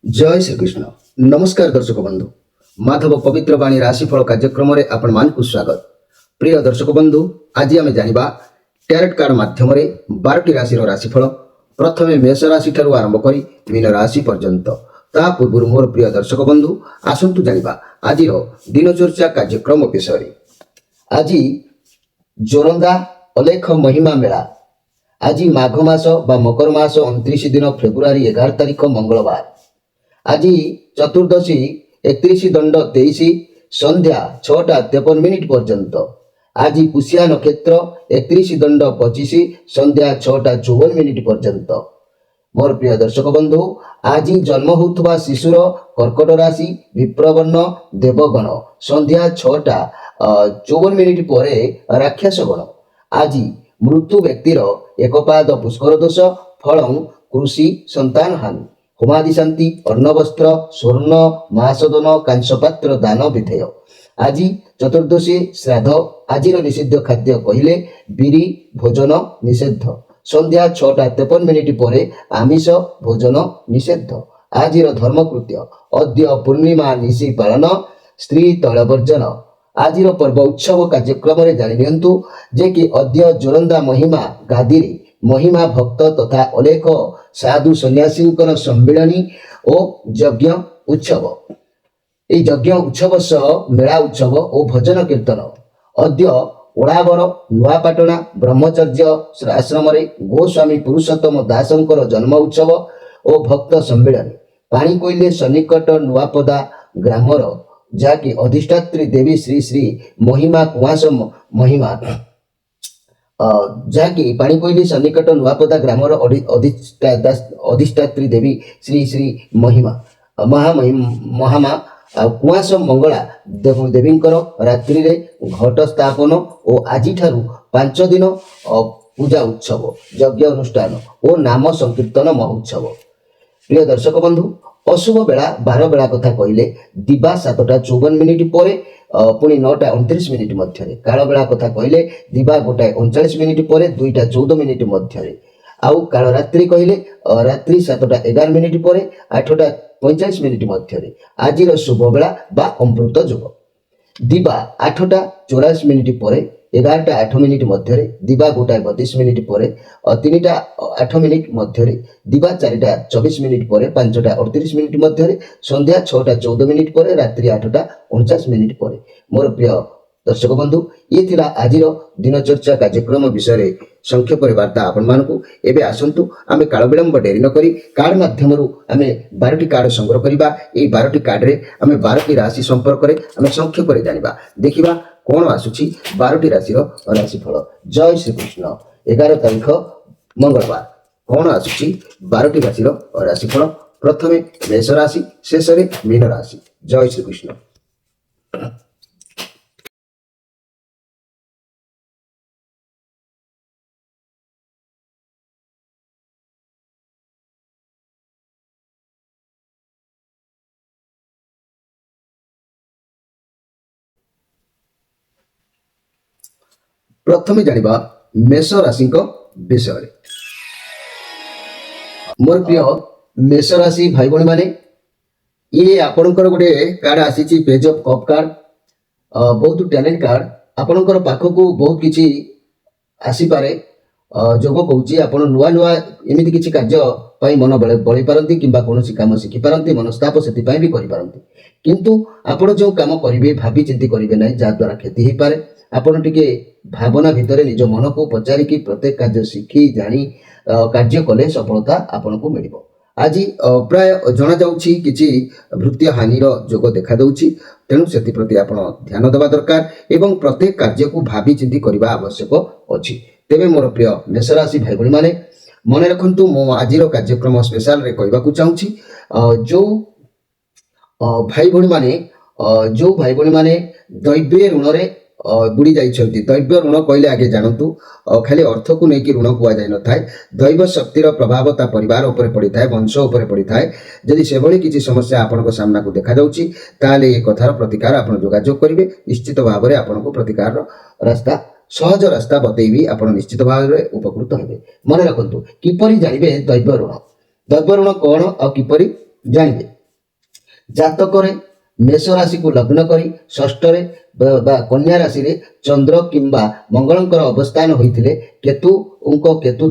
जय श्रीकृष्ण। नमस्कार दर्शक बंधु, माधव पवित्र वाणी राशिफल कार्यक्रम में आपण मानकु स्वागत। प्रिय दर्शक बंधु, आज आम जानिबा टैरोट कार्ड माध्यम 12टी राशि राशिफल। प्रथमे मेष राशि ठारू आरंभ करी मीन राशि पर्यंत। ता पूर्व मोर प्रिय दर्शक बंधु आसंतु जानिबा आज दिनचर्चा कार्यक्रम विषय। आज जोरंदा अलेख महिमा मेला। आज माघ मास बा मकर मास 29 दिन फेब्रुआरी 11 तारिख मंगलवार। आज चतुर्दशी 31 दंड 23 संध्या 6:53 पर्यंत। आज पुष्या नक्षत्र 31 दंड 25 संध्या 6:54 पर्यंत। मोर प्रिय दर्शक बंधु, आज जन्म होता शिशुर कर्कट राशि विप्रवर्ण देवगण संध्या 6:54 पर राक्षस गण। आज मृत्यु व्यक्तिर एकपाद पुष्कर दोष फल कृषि संतान हानि होमादि शांति अन्न वस्त्र स्वर्ण महासदन कांसपात्र दान विधेय। आज चतुर्दशी श्राद्ध। आज निषिद्ध खाद्य कहले बिरी भोजन निषेध। संध्या 6:53 पर आमिष भोजन निषेध। आज धर्मकृत्य अद्य पूर्णिमा निशि पालन स्त्री तैलवर्जन। आज पर्व उत्सव कार्यक्रम जानिनियंतु जे कि अद्य जोरंदा महिमा गादी महिमा भक्त तथा अलेख साधु सन्यासी सम्मिलनी और यज्ञ उत्सव। यज्ञ उत्सव सह मेला उत्सव और भजन कीर्तन। अद्य ओड़ावर नुआपाटना ब्रह्मचर्य आश्रम गोस्वामी पुरुषोत्तम दासंकर जन्म उत्सव और भक्त सम्मिलनी। पाणीकोइले सन्निकट नुआपदा ग्रामर जहाँकि अधिष्ठात्री देवी श्री श्री महिमा कुआस महिमा जहाँकि पाणीकोइली सन्निकट नुआपदा ग्रामर अधिष्ठात्री देवी श्री श्री महिमा महामा कुआस मंगला देवी रात्रि घट स्थापन और आज 5 दिन पूजा उत्सव यज्ञ अनुष्ठान और नाम संकीर्तन महोत्सव। प्रिय दर्शक बंधु, अशुभ बेला 12 बेला कथा कहले दिबा 7:54 पर पुणी 9:29 मध्य। काल बेला कथा कहले दिबा 1:39 पर 2:14 मध्य। आउ काल रात्रि कहले रात्रि 7:11 पर 8:45 मध्य। आज शुभ बेला बा अमृत युग दिबा 8:84 पर 11:08 मध्य। दिबा 2:32 पर 3:08 मध्य। दिबा 4:24 पर 5:38 मध्य। संध्या 6:14 पर रात्रि 8:49 पर। मोर प्रिय दर्शक बंधु, ये थिला आज दिनचर्चा कार्यक्रम विषय संक्षेप वार्ता आपण मानकु। एबे आसंतु आमे काल विलंब डेरी न करी कार्ड माध्यम आमे 12टी कार्ड संग्रह करिबा। ए 12टी कार्ड रे आमे 12टी राशि संपर्क रे आमे संक्षेप रे जानिबा। देखिबा कौन आसुची 12टी राशि राशिफल। जय श्रीकृष्ण। 11 तारिख मंगलवार कौन आसुची 12टी राशि राशिफल। प्रथमे मेष राशि, शेष रे मीन राशि। जय श्रीकृष्ण। प्रथमे जानिबा मेष राशि विषय। मोर प्रिय मेष राशि भाई भणी माने, ये आपणकर गोटे कार्ड आसी पेज ऑफ कप कार्ड। बहुत टैलेंट कार्ड। आपणकर पाखकू बहुत किछि आसी पारे जोग कहूची। आपण नुआ नुआ एमिति किछि कार्य पाई मन बळी पारंती किंबा कोनोसी काम शिखि पारंती। मनस्ताप सेति पाई भी करि पारंती, किंतु आपण जो काम करिवे भाबी चिंती करिवे नै जा द्वारा क्षति ही पारे। आपण टिके भावना भितर निज मन को पचारि कि प्रत्येक कार्य शिखी जानी कार्य कले सफलता आपण को मिलिबो। आज प्राय जना जाउछि किछि वृत्तीय हानिर जोग देखा दउछि, तेणु सेति प्रति आपण ध्यान देवा दरकार एवं प्रत्येक कार्य को भाबी चिंती करिबा आवश्यक अछि। तेबे मोर प्रिय मेष राशि भाई भणी माने मन रखंतु, मो आजिर कार्यक्रम स्पेशल रे कहबाकू चाहूछि जो भाई भणी माने दैव्य ऋण रे बुड़ी जाइछंती। दैव्य ऋण कहले आगे जानतु खाली अर्थ को लेकिन ऋण कुआ जाय न थाए। दैव शक्तिर प्रभाव ता परिवार ऊपर पड़ी थाए, वंश ऊपर पड़ी थाए। जदि सेभली किछि समस्या आपनको सामना को देखा जाउछि ताले ए कथार प्रतिकार आपण जोगाजोग करिवे। निश्चित भाबरे आपनको प्रतिकार रास्ता सहज रास्ता बतैबी। आपण निश्चित भाबरे उपकृत हेबे। मन रखंतु किपरि जानिबे दैव्य ऋण कौन और किपरि ଜାଣିବେ। ଜାତକରେ ମେଷ ରାଶିକୁ ଲଗ୍ନ କରି ଷଷ୍ଠରେ ବା କନ୍ୟା ରାଶିରେ ଚନ୍ଦ୍ର କିମ୍ବା ମଙ୍ଗଳଙ୍କର ଅବସ୍ଥାନ ହୋଇଥିଲେ କେତୁ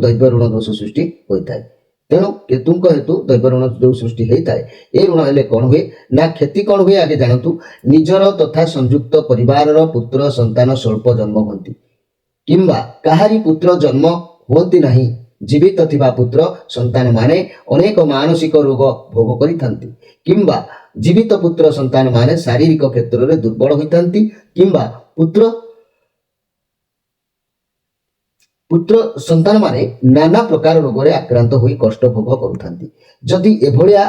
ଦୈବ ଋଣ ଦୋଷ ସୃଷ୍ଟି ହୋଇଥାଏ। ତେଣୁ କେତୁଙ୍କ ହେତୁ ଦୈବ ଋଣ ଯେଉଁ ସୃଷ୍ଟି ହେଇଥାଏ, ଏ ଋଣ ହେଲେ କ'ଣ ହୁଏ ନା କ୍ଷତି କ'ଣ ହୁଏ ଆଗେ ଜାଣନ୍ତୁ। ନିଜର ତଥା ସଂଯୁକ୍ତ ପରିବାରର ପୁତ୍ର ସନ୍ତାନ ସ୍ୱଳ୍ପ ଜନ୍ମ ହୁଅନ୍ତି କିମ୍ବା କାହାରି ପୁତ୍ର ଜନ୍ମ ହୁଅନ୍ତି ନାହିଁ। ଜୀବିତ ଥିବା ପୁତ୍ର ସନ୍ତାନ ମାନେ ଅନେକ ମାନସିକ ରୋଗ ଭୋଗ କରିଥାନ୍ତି କିମ୍ବା ଜୀବିତ ପୁତ୍ର ସନ୍ତାନ ମାନେ ଶାରୀରିକ କ୍ଷେତ୍ରରେ ଦୁର୍ବଳ ହୋଇଥାନ୍ତି କିମ୍ବା ପୁତ୍ର ସନ୍ତାନ ମାନେ ନାନା ପ୍ରକାର ରୋଗରେ ଆକ୍ରାନ୍ତ ହୋଇ କଷ୍ଟ ଭୋଗ କରୁଥାନ୍ତି। ଯଦି ଏଭଳିଆ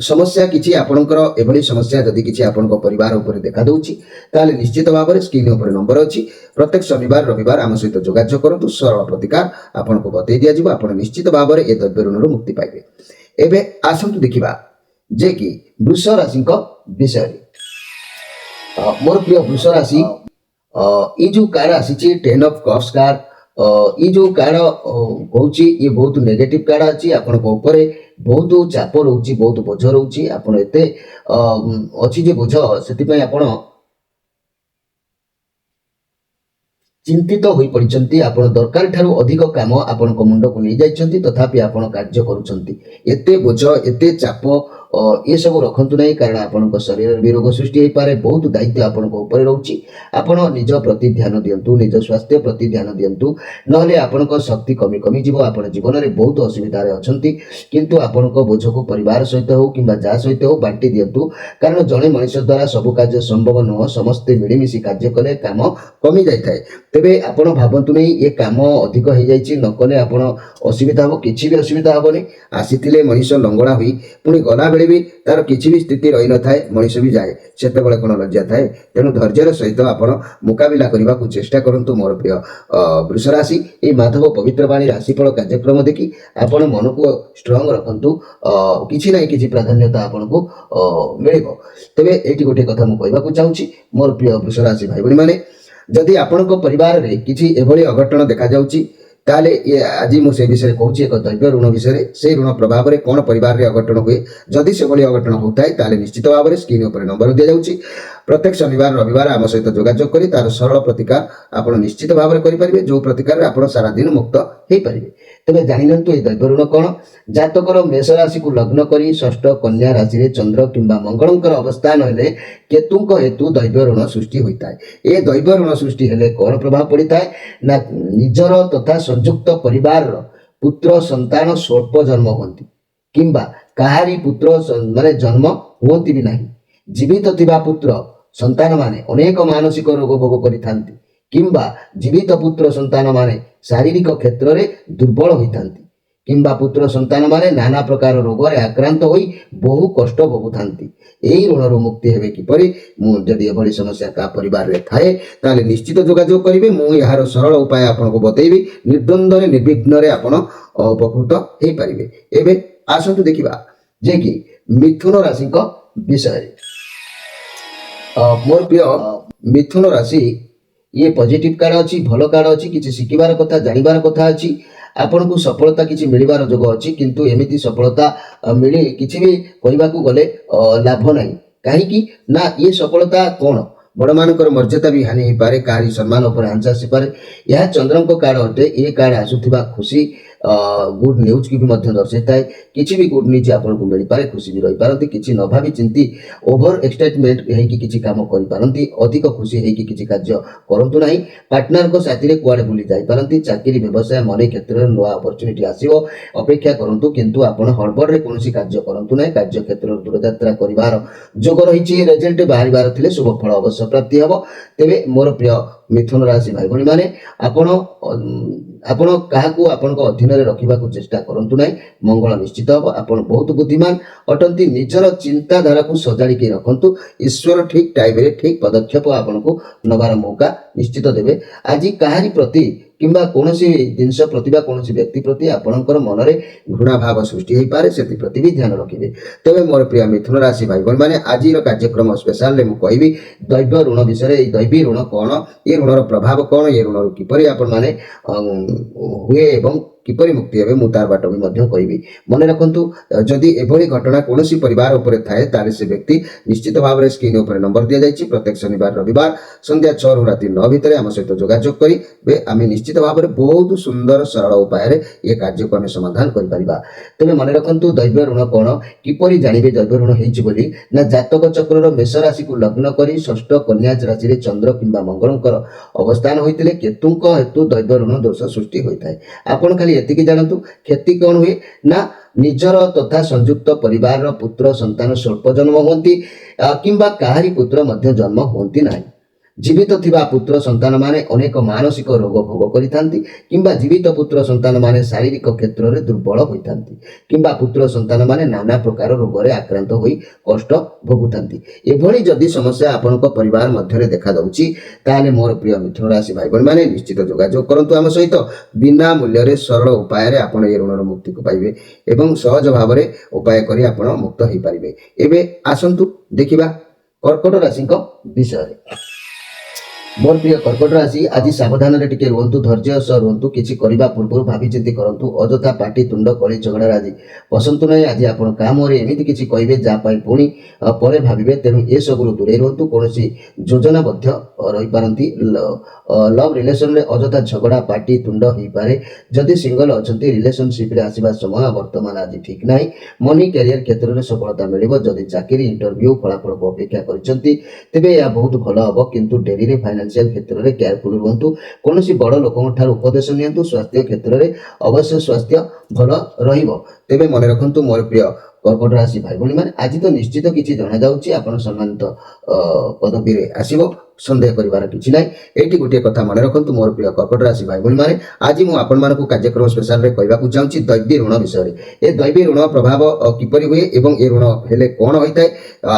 ସମସ୍ୟା କିଛି ଆପଣଙ୍କର ଏଭଳି ସମସ୍ୟା ଯଦି କିଛି ଆପଣଙ୍କ ପରିବାର ଉପରେ ଦେଖାଦେଉଛି, ତାହେଲେ ନିଶ୍ଚିତ ଭାବରେ ସ୍କ୍ରିନ୍ ଉପରେ ନମ୍ବର ଅଛି। ପ୍ରତ୍ୟେକ ଶନିବାର ରବିବାର ଆମ ସହିତ ଯୋଗାଯୋଗ କରନ୍ତୁ। ସରଳ ପ୍ରତିକାର ଆପଣଙ୍କୁ ବତେଇ ଦିଆଯିବ। ଆପଣ ନିଶ୍ଚିତ ଭାବରେ ଏ ଦ୍ରବ୍ୟ ଋଣରୁ ମୁକ୍ତି ପାଇବେ। ଏବେ ଆସନ୍ତୁ ଦେଖିବା ଯେ କି ବୃଷ ରାଶିଙ୍କ ବିଷୟରେ। ମୋର ପ୍ରିୟ ବୃଷ ରାଶି, ये जो कार्ड आसी 10 ऑफ कप्स कार्ड, ये जो कार्ड कौची ये बहुत नेगेटिव कार्ड अच्छी आपण ऊपर बहुत चाप रोची, बहुत बोझ रोची। आपण एते अच्छी जे बोझ से आपण चिंतित हो पड़ती। आप दरकार ठारू अधिक काम आपण मुंड को नहीं जाइछंती, तथापि आपण कार्य करूछंती। एते बोझ एते चाप ये सब रखंतु नहीं, कारण आपणक शरीर भी रोग सृष्टि हो पारे। बहुत दायित्व आपणक ऊपर रहउची। आपण निज प्रति ध्यान दियंतु, निज स्वास्थ्य प्रति ध्यान दियंतु, नहले आपणक शक्ति कमी कमी जीव। आपण जीवन में बहुत असुविधा रे अछंती, किंतु आपणक बोझ को परिवार सहित हो किंबा जा सहित हो बांटी दियंतु, कारण जणे मनुष्य द्वारा सब कार्य संभव नुह। समस्ते मिलिमिशि कार्य कले काम कमी जाय थाए। तेबे आपण भाबंतु नहीं ये काम अधिक हो जाइछि, न कले आपण असुविधा हो, किछि भी असुविधा हेबनी। आसीथिले मनुष्य लंगड़ा हुई पुणी गला बेले भी तार किछि भी स्थिति रही न थाए, मनुष्य भी जाए, सेतेबेले कोन लज्जा थाए। तेणु धैर्यर सहित आपण मुकाबिला करने को चेष्टा करंतु। मोर प्रिय वृष राशि, ये माधव पवित्र वाणी राशिफल कार्यक्रम देखि आपण मन को स्ट्रांग रखंतु। किछि ना किछि प्राधान्यता आपनको मिलिबो। तेबे एटी गोटे कथा मु कहबा को चाहूछि मोर प्रिय वृष राशि भाई बहन माने, जदि आपणक परिवार रे किछि एभली अघटन देखा जाउछि, ताले ये आज मुझे विषय कहूँ एक दैव्य ऋण विषय। से ऋण प्रभाव में कौन परिवार में अघटन हुए, जदि से अघटन होता है ताले निश्चित भाव में स्क्रीन उपर नंबर दि जाउछि। प्रत्येक शनिवार रविवार आम सहित जोगाजोग करी तार सरल प्रतिकार आप निश्चित भाव में करेंगे, जो प्रतिकार आप सारा दिन मुक्त हो पारे। तेज जाणिनियंतु ये दैव्य ऋण कौन। जातकर मेष राशि को लग्न करी षष्ठ कन्या राशि रे चंद्र किंबा मंगलंकर अवस्थान हेले केतुंक हेतु दैव्य ऋण सृष्टि होता है। ये दैव्य ऋण सृष्टि हेले कौन प्रभाव पड़ता है ना, निजर तथा संयुक्त परिवार पुत्र संतान स्वल्प जन्म होती किंबा काहारी पुत्र माने जन्म हुअंती भी नहीं। जीवित थिबा पुत्र संतान माने अनेक मानसिक रोग भोग करिथांती किंबा जीवित पुत्र संतान माने शारीरिक क्षेत्र में दुर्बल होइथांती किंबा पुत्र संतान माने नाना प्रकार रोग रे आक्रांत होई बहु कष्ट भोगुथांती। एही ऋण मुक्ति हेबे किपरि, जदि एभली समस्या का परिवार रे थाए ताले निश्चित जोगाजोग करिवे। मु यार सरल उपाय आपनको बतैबी, निर्द्वंद्व निर्विघ्न रे आपण उपकृत हे पारिबे। एबे आसंतु देखिबा जे कि मिथुन राशि को विषय। मोर प्रिय मिथुन राशि, ये पॉजिटिव कार्ड अच्छी, भल कार्ड अच्छी, किसी शिखिबार कथा जानिबार कथा अच्छी। आपन को सफलता किसी मिलिबार जोग अच्छी, किंतु एमिति सफलता मिली किसी भी कहबाकू गले लाभ नहीं। कहीं ना ये सफलता कौन बड़ मानकर मर्यादा भी हानि हो पारे, कहारी सम्मान उपर आंच आसी पारे। यह चंद्रक कार्ड अटे। ये कार्ड आसुथिबा खुशी गुड न्यूज की भी दर्शाई थाए। किसी भी गुड न्यूज आपको मिल पारे, खुशी भी रही पारती। किसी न भावी चिंती ओभर एक्साइटमेंट होगी किसी काम कर पारती, अधिक खुशी होगी किसी कार्य करंतु नहीं। पार्टनर को साथी कुआड़े बुली जाई पारती। चाकरी व्यवसाय मनी क्षेत्र में नुआ अपरच्युनिटी आसीबो, अपेक्षा करंतु, किंतु आपण हड़बड़ रे कोनोसी कार्य करंतु नहीं। कार्य क्षेत्र में दूरयात्रा करिवार जोग रही। रिजल्ट बाहर थिले शुभ फल अवश्य प्राप्ति हेबो। तेबे मोर प्रिय मिथुन राशि भाई भणी माने, आपण काहाकू आपणक अधीन रे रखिबाकू चेष्टा करंतु नहीं। मंगल निश्चित हेबो। आपण बहुत बुद्धिमान अटंती। निजर चिंताधारा को सजाड़ी के रखंतु। ईश्वर ठीक टाइम रे ठीक पदक्षेप आपणको नबार मौका निश्चित देबे। आज काहारी प्रति किंबा कोनोसी जिनस प्रति बा कोनोसी व्यक्ति प्रति आपणकर मन रे घृणा भाव सृष्टि होई पारे, सेति प्रति भी ध्यान रखिबे। तेबे मोर प्रिय मिथुन राशि भाई बहन माने, आजिर कार्यक्रम स्पेशल रे मु कहबी दैव्य ऋण विषय। ए दैवी ऋण कौन, ये ऋणर प्रभाव कौन, ये ऋण किपरि आपण माने हुए एवं କିପରି ମୁକ୍ତି ହେବେ ମୁଁ ତାର ବାଟ ବି ମଧ୍ୟ କହିବି। ମନେ ରଖନ୍ତୁ, ଯଦି ଏଭଳି ଘଟଣା କୌଣସି ପରିବାର ଉପରେ ଥାଏ ତାହେଲେ ସେ ବ୍ୟକ୍ତି ନିଶ୍ଚିତ ଭାବରେ ସ୍କ୍ରିନ୍ ଉପରେ ନମ୍ବର ଦିଆଯାଇଛି, ପ୍ରତ୍ୟେକ ଶନିବାର ରବିବାର ସନ୍ଧ୍ୟା 6ରୁ ରାତି 9 ଭିତରେ ଆମ ସହିତ ଯୋଗାଯୋଗ କରିବେ। ଆମେ ନିଶ୍ଚିତ ଭାବରେ ବହୁତ ସୁନ୍ଦର ସରଳ ଉପାୟରେ ଏ କାର୍ଯ୍ୟକୁ ଆମେ ସମାଧାନ କରିପାରିବା। ତେବେ ମନେ ରଖନ୍ତୁ, ଦୈବ ଋଣ କ'ଣ, କିପରି ଜାଣିବେ ଦୈବ ଋଣ ହେଇଛି ବୋଲି? ନା ଜାତକ ଚକ୍ରର ମେଷ ରାଶିକୁ ଲଗ୍ନ କରି ଷଷ୍ଠ କନ୍ୟା ରାଶିରେ ଚନ୍ଦ୍ର କିମ୍ବା ମଙ୍ଗଳଙ୍କର ଅବସ୍ଥାନ ହୋଇଥିଲେ କେତୁଙ୍କ ହେତୁ ଦୈବ ଋଣ ଦୋଷ ସୃଷ୍ଟି ହୋଇଥାଏ। ଆପଣ ଖାଲି ଏତିକି ଜାଣନ୍ତୁ, କ୍ଷତି କ'ଣ ହୁଏ ନା ନିଜର ତଥା ସଂଯୁକ୍ତ ପରିବାରର ପୁତ୍ର ସନ୍ତାନ ସ୍ୱଳ୍ପ ଜନ୍ମ ହୁଅନ୍ତି କିମ୍ବା କାହାରି ପୁତ୍ର ମଧ୍ୟ ଜନ୍ମ ହୁଅନ୍ତି ନାହିଁ। ଜୀବିତ ଥିବା ପୁତ୍ର ସନ୍ତାନମାନେ ଅନେକ ମାନସିକ ରୋଗ ଭୋଗ କରିଥାନ୍ତି କିମ୍ବା ଜୀବିତ ପୁତ୍ର ସନ୍ତାନମାନେ ଶାରୀରିକ କ୍ଷେତ୍ରରେ ଦୁର୍ବଳ ହୋଇଥାନ୍ତି କିମ୍ବା ପୁତ୍ର ସନ୍ତାନମାନେ ନାନା ପ୍ରକାର ରୋଗରେ ଆକ୍ରାନ୍ତ ହୋଇ କଷ୍ଟ ଭୋଗୁଥାନ୍ତି। ଏଭଳି ଯଦି ସମସ୍ୟା ଆପଣଙ୍କ ପରିବାର ମଧ୍ୟରେ ଦେଖାଯାଉଛି ତାହେଲେ ମୋର ପ୍ରିୟ ମିଥୁନ ରାଶି ଭାଇ ଭଉଣୀମାନେ ନିଶ୍ଚିତ ଯୋଗାଯୋଗ କରନ୍ତୁ ଆମ ସହିତ। ବିନା ମୂଲ୍ୟରେ ସରଳ ଉପାୟରେ ଆପଣ ଏ ଋଣର ମୁକ୍ତିକୁ ପାଇବେ ଏବଂ ସହଜ ଭାବରେ ଉପାୟ କରି ଆପଣ ମୁକ୍ତ ହୋଇପାରିବେ। ଏବେ ଆସନ୍ତୁ ଦେଖିବା କର୍କଟ ରାଶିଙ୍କ ବିଷୟରେ। ମୋର ପ୍ରିୟ କର୍କଟ ରାଶି, ଆଜି ସାବଧାନରେ ଟିକେ ରୁହନ୍ତୁ, ଧୈର୍ଯ୍ୟ ସହ ରୁହନ୍ତୁ, କିଛି କରିବା ପୂର୍ବରୁ ଭାବିଚିନ୍ତି କରନ୍ତୁ। ଅଯଥା ପାଟି ତୁଣ୍ଡ କଳି ଝଗଡ଼ାରେ ଆଜି ପସନ୍ତୁ ନାହିଁ। ଆଜି ଆପଣ କାମରେ ଏମିତି କିଛି କହିବେ ଯାହା ପାଇଁ ପୁଣି ପରେ ଭାବିବେ, ତେଣୁ ଏସବୁରୁ ଦୂରେଇ ରୁହନ୍ତୁ। କୌଣସି ଯୋଜନାବଦ୍ଧ ରହିପାରନ୍ତି। ଲଭ୍ ରିଲେସନରେ ଅଯଥା ଝଗଡ଼ା ପାଟି ତୁଣ୍ଡ ହୋଇପାରେ। ଯଦି ସିଙ୍ଗଲ ଅଛନ୍ତି ରିଲେସନସିପ୍ରେ ଆସିବା ସମୟ ବର୍ତ୍ତମାନ ଆଜି ଠିକ୍ ନାହିଁ। ମନି କ୍ୟାରିୟର କ୍ଷେତ୍ରରେ ସଫଳତା ମିଳିବ। ଯଦି ଚାକିରି ଇଣ୍ଟରଭ୍ୟୁ ଫଳାଫଳକୁ ଅପେକ୍ଷା କରିଛନ୍ତି ତେବେ ଏହା ବହୁତ ଭଲ ହେବ, କିନ୍ତୁ ଡେରିରେ ଫାଇନାନ୍ସିଆଲ କ୍ଷେତ୍ରରେ କେୟାରଫୁଲ ରୁହନ୍ତୁ। କୌଣସି ବଡ଼ ଲୋକଙ୍କ ଠାରୁ ଉପଦେଶ ନିଅନ୍ତୁ। ସ୍ୱାସ୍ଥ୍ୟ କ୍ଷେତ୍ରରେ ଅବଶ୍ୟ ସ୍ୱାସ୍ଥ୍ୟ ଭଲ ରହିବ। ତେବେ ମନେ ରଖନ୍ତୁ ମୋର ପ୍ରିୟ କର୍କଟ ରାଶି ଭାଇ ଭଉଣୀମାନେ, ଆଜି ତ ନିଶ୍ଚିତ କିଛି ଜଣାଯାଉଛି ଆପଣ ସମ୍ମାନିତ ପଦବୀରେ ଆସିବ, ସନ୍ଦେହ କରିବାର କିଛି ନାହିଁ। ଏଇଠି ଗୋଟିଏ କଥା ମନେ ରଖନ୍ତୁ ମୋର ପ୍ରିୟ କର୍କଟ ରାଶି ଭାଇ ଭଉଣୀମାନେ, ଆଜି ମୁଁ ଆପଣମାନଙ୍କୁ କାର୍ଯ୍ୟକ୍ରମ ସ୍ପେଶାଲରେ କହିବାକୁ ଚାହୁଁଛି ଦୈବୀ ଋଣ ବିଷୟରେ। ଏ ଦୈବୀ ଋଣ ପ୍ରଭାବ କିପରି ହୁଏ ଏବଂ ଏ ଋଣ ହେଲେ କ'ଣ ହୋଇଥାଏ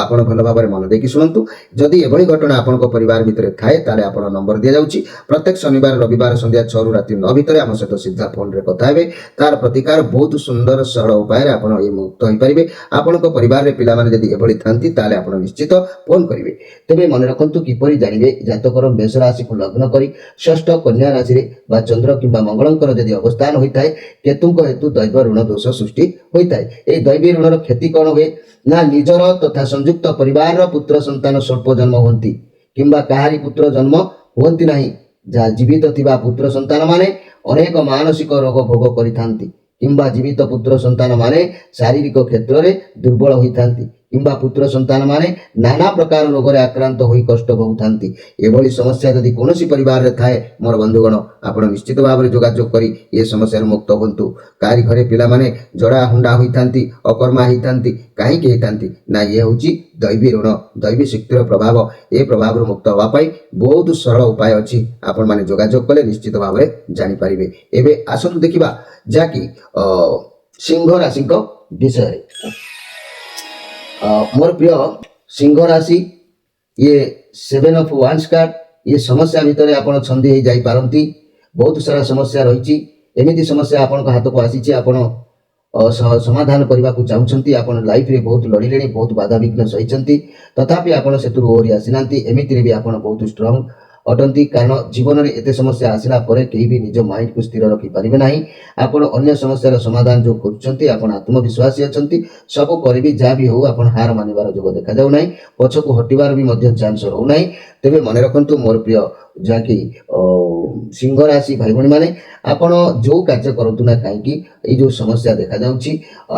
ଆପଣ ଭଲ ଭାବରେ ମନ ଦେଇକି ଶୁଣନ୍ତୁ। ଯଦି ଏଭଳି ଘଟଣା ଆପଣଙ୍କ ପରିବାର ଭିତରେ ଥାଏ ତାହେଲେ ଆପଣ ନମ୍ବର ଦିଆଯାଉଛି। ପ୍ରତ୍ୟେକ ଶନିବାର ରବିବାର ସନ୍ଧ୍ୟା 6ରୁ ରାତି 9 ଭିତରେ ଆମ ସହିତ ସିଧା ଫୋନରେ କଥା ହେବେ। ତାର ପ୍ରତିକାର ବହୁତ ସୁନ୍ଦର ସରଳ ଉପାୟରେ ଆପଣ ଏ ମୁକ୍ତ ହୋଇପାରିବେ। ଆପଣଙ୍କ ପରିବାରରେ ପିଲାମାନେ ଯଦି ଏଭଳି ଥାନ୍ତି ତାହେଲେ ଆପଣ ନିଶ୍ଚିତ ଫୋନ କରିବେ। ତେବେ ମନେ ରଖନ୍ତୁ, କିପରି ଜାଣିବେ ଜାତକର ମେଷ ରାଶିକୁ ଲଗ୍ନ କରି ଷଷ୍ଠ କନ୍ୟା ରାଶିରେ ବା ଚନ୍ଦ୍ର କିମ୍ବା ମଙ୍ଗଳଙ୍କର ଯଦି ଅବସ୍ଥାନ ହୋଇଥାଏ କେତୁଙ୍କ ହେତୁ ଦୈବ ଋଣ ଦୋଷ ସୃଷ୍ଟି ହୋଇଥାଏ। ଏହି ଦୈବୀ ଋଣର କ୍ଷତି କ'ଣ ହୁଏ ନା ନିଜର ତଥା ସଂଯୁକ୍ତ ପରିବାରର ପୁତ୍ର ସନ୍ତାନ ସ୍ୱଳ୍ପ ଜନ୍ମ ହୁଅନ୍ତି କିମ୍ବା କାହାରି ପୁତ୍ର ଜନ୍ମ ହୁଅନ୍ତି ନାହିଁ। ଯାହା ଜୀବିତ ଥିବା ପୁତ୍ର ସନ୍ତାନମାନେ ଅନେକ ମାନସିକ ରୋଗ ଭୋଗ କରିଥାନ୍ତି କିମ୍ବା ଜୀବିତ ପୁତ୍ର ସନ୍ତାନମାନେ ଶାରୀରିକ କ୍ଷେତ୍ରରେ ଦୁର୍ବଳ ହୋଇଥାନ୍ତି କିମ୍ବା ପୁତ୍ର ସନ୍ତାନମାନେ ନାନା ପ୍ରକାର ରୋଗରେ ଆକ୍ରାନ୍ତ ହୋଇ କଷ୍ଟ ଭୋଗୁଥାନ୍ତି। ଏଭଳି ସମସ୍ୟା ଯଦି କୌଣସି ପରିବାରରେ ଥାଏ ମୋର ବନ୍ଧୁଗଣ, ଆପଣ ନିଶ୍ଚିତ ଭାବରେ ଯୋଗାଯୋଗ କରି ଏ ସମସ୍ୟାରୁ ମୁକ୍ତ ହୁଅନ୍ତୁ। କାହାରି ଘରେ ପିଲାମାନେ ଜଡ଼ା ହୁଣ୍ଡା ହୋଇଥାନ୍ତି, ଅକର୍ମା ହୋଇଥାନ୍ତି, କାହିଁକି ହୋଇଥାନ୍ତି ନା ଇଏ ହେଉଛି ଦୈବୀ ଋଣ, ଦୈବୀ ଶକ୍ତିର ପ୍ରଭାବ। ଏ ପ୍ରଭାବରୁ ମୁକ୍ତ ହେବା ପାଇଁ ବହୁତ ସରଳ ଉପାୟ ଅଛି, ଆପଣମାନେ ଯୋଗାଯୋଗ କଲେ ନିଶ୍ଚିତ ଭାବରେ ଜାଣିପାରିବେ। ଏବେ ଆସନ୍ତୁ ଦେଖିବା ଯାହାକି ସିଂହ ରାଶିଙ୍କ ବିଷୟରେ। ମୋର ପ୍ରିୟ ସିଂହ ରାଶି, ଇଏ 7 of Wands କାର୍ଡ। ଇଏ ସମସ୍ୟା ଭିତରେ ଆପଣ ଛନ୍ଦି ହେଇ ଯାଇପାରନ୍ତି। ବହୁତ ସାରା ସମସ୍ୟା ରହିଛି। ଏମିତି ସମସ୍ୟା ଆପଣଙ୍କ ହାତକୁ ଆସିଛି, ଆପଣ ସମାଧାନ କରିବାକୁ ଚାହୁଁଛନ୍ତି। ଆପଣ ଲାଇଫରେ ବହୁତ ଲଢ଼ିଲେଣି, ବହୁତ ବାଧାବିଘ୍ନ ସହିଛନ୍ତି, ତଥାପି ଆପଣ ସେଥିରୁ ଓହରି ଆସିନାହାନ୍ତି। ଏମିତିରେ ବି ଆପଣ ବହୁତ ଷ୍ଟ୍ରଙ୍ଗ ଅଟନ୍ତି, କାରଣ ଜୀବନରେ ଏତେ ସମସ୍ୟା ଆସିଲା ପରେ କେହି ବି ନିଜ ମାଇଣ୍ଡକୁ ସ୍ଥିର ରଖିପାରିବେ ନାହିଁ। ଆପଣ ଅନ୍ୟ ସମସ୍ୟାର ସମାଧାନ ଯେଉଁ କରୁଛନ୍ତି, ଆପଣ ଆତ୍ମବିଶ୍ୱାସୀ ଅଛନ୍ତି। ସବୁ କରିବି ଯାହା ବି ହଉ ଆପଣ ହାର ମାନିବାର ଯୋଗ ଦେଖାଯାଉ ନାହିଁ, ପଛକୁ ହଟିବାର ବି ମଧ୍ୟ ଚାନ୍ସ ରହୁନାହିଁ। ତେବେ ମନେ ରଖନ୍ତୁ ମୋର ପ୍ରିୟ ଯାହାକି ସିଂହ ରାଶି ଭାଇ ଭଉଣୀମାନେ, ଆପଣ ଯେଉଁ କାର୍ଯ୍ୟ କରନ୍ତୁ ନା କାହିଁକି ଏଇ ଯେଉଁ ସମସ୍ୟା ଦେଖାଯାଉଛି,